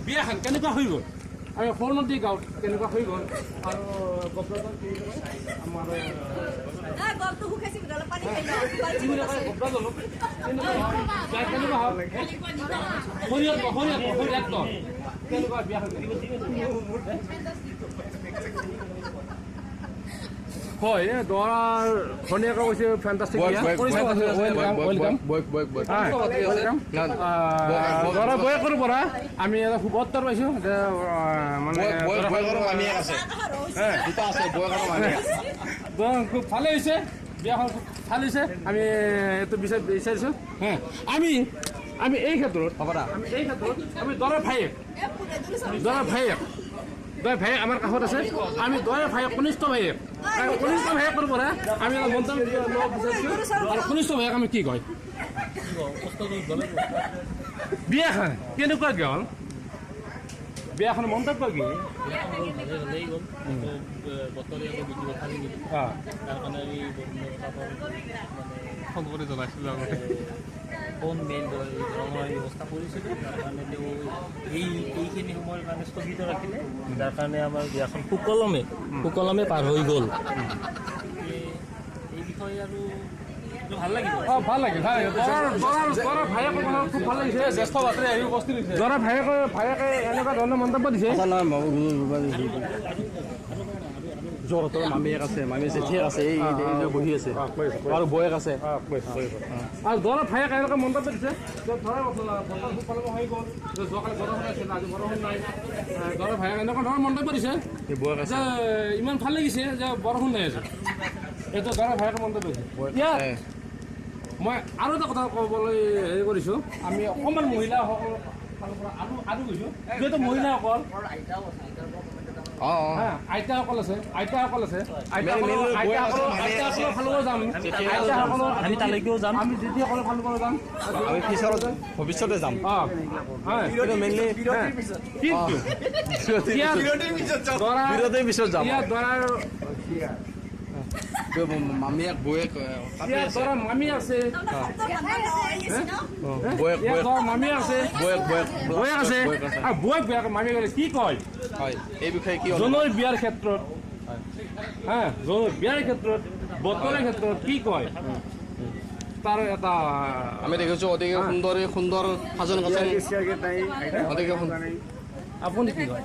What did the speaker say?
বিয়াখন কেনেকুৱা হৈ গ'ল আৰু ফৰ্মতি গাঁৱত কেনেকুৱা হৈ গ'ল আৰু গপ্ৰাজন আমাৰ কেনেকুৱা হ'ল কেনেকুৱা বিয়াখন হয় দৰাৰ ভনীয়েকে কৈছে ফেণ্টাষ্টিক দৰা বয়সৰ পৰা আমি এটা সুবত্তৰ পাইছোঁ যে মানে খুব ভালেই হৈছে বিয়াখন খুব ভাল হৈছে আমি এইটো বিচাৰিছোঁ আমি এই ক্ষেত্ৰত আমি দৰাৰ ভায়েক আমাৰ কাষত আছে আমি দৰা ভায়েক কনিষ্ঠ ভায়েকৰ পৰা আমি এটা মন্তব্য ল'ব বিচাৰিছোঁ আৰু কনিষ্ঠ ভায়েক আমি কি কয় বিয়াখন কেনেকুৱা গ'ল বিয়াখন মন্তব্য কি ফোন কৰি জনাইছিলোঁ ফোন মেইল ধৰণৰ ব্যৱস্থা কৰিছিলোঁ তাৰ কাৰণে তেওঁ এইখিনি সময়ৰ কাৰণে স্থগিত ৰাখিলে যাৰ কাৰণে আমাৰ বিয়াখন সুকলমে পাৰ হৈ গ'ল এই বিষয়ে আৰু ভাল লাগিল ভাল লাগিল খুব ভাল লাগিছে জ্যেষ্ঠ ভাতৃ আহি উপস্থিত হৈছে দৰা ভায়েকে এনেকুৱা ধৰণৰ মন্তব্য দিছে জোৰতৰ মামীয়েক আছে মামী জেঠিয়েক আছে এই বহি আছে আৰু বয়েক আছে আৰু দৰা ভায়েক এনেকুৱা মন্তব্য দিছে হৈ গ'ল যোৱাকালি বৰষুণ আছিল আজি বৰষুণ নাই দৰা ভায়েক এনেকুৱা ধৰণৰ মন্তব্য দিছে যে ইমান ভাল লাগিছে যে বৰষুণ নাই আছে এইটো দৰা ভায়েকে মন্তব্য দিছে ইয়াত মই আৰু এটা কথা ক'বলৈ হেৰি কৰিছোঁ আমি অকণমান মহিলাসকলৰ ফালৰ পৰা আৰু কৈছোঁ যিহেতু মহিলাসকল আইতাসকল আছে আইতাসকলৰ ফালৰ যাম আমি তালৈকেও যাম আমি দিদিসকলৰ ফালৰ পৰা যাম আমি ভৱিষ্যতে যাম পিছত যাম মামীয়েক বয়েক মামী আছে মামী আছে বয়েক মামী কি কয় এই বিষয়ে কি জনৰ বিয়াৰ ক্ষেত্ৰত বিয়াৰ ক্ষেত্ৰত বতৰৰ ক্ষেত্ৰত কি কয় তাৰ এটা আমি দেখিছোঁ অতিকে সুন্দৰ সাজন কাচন অতিকে আপুনি কি কয়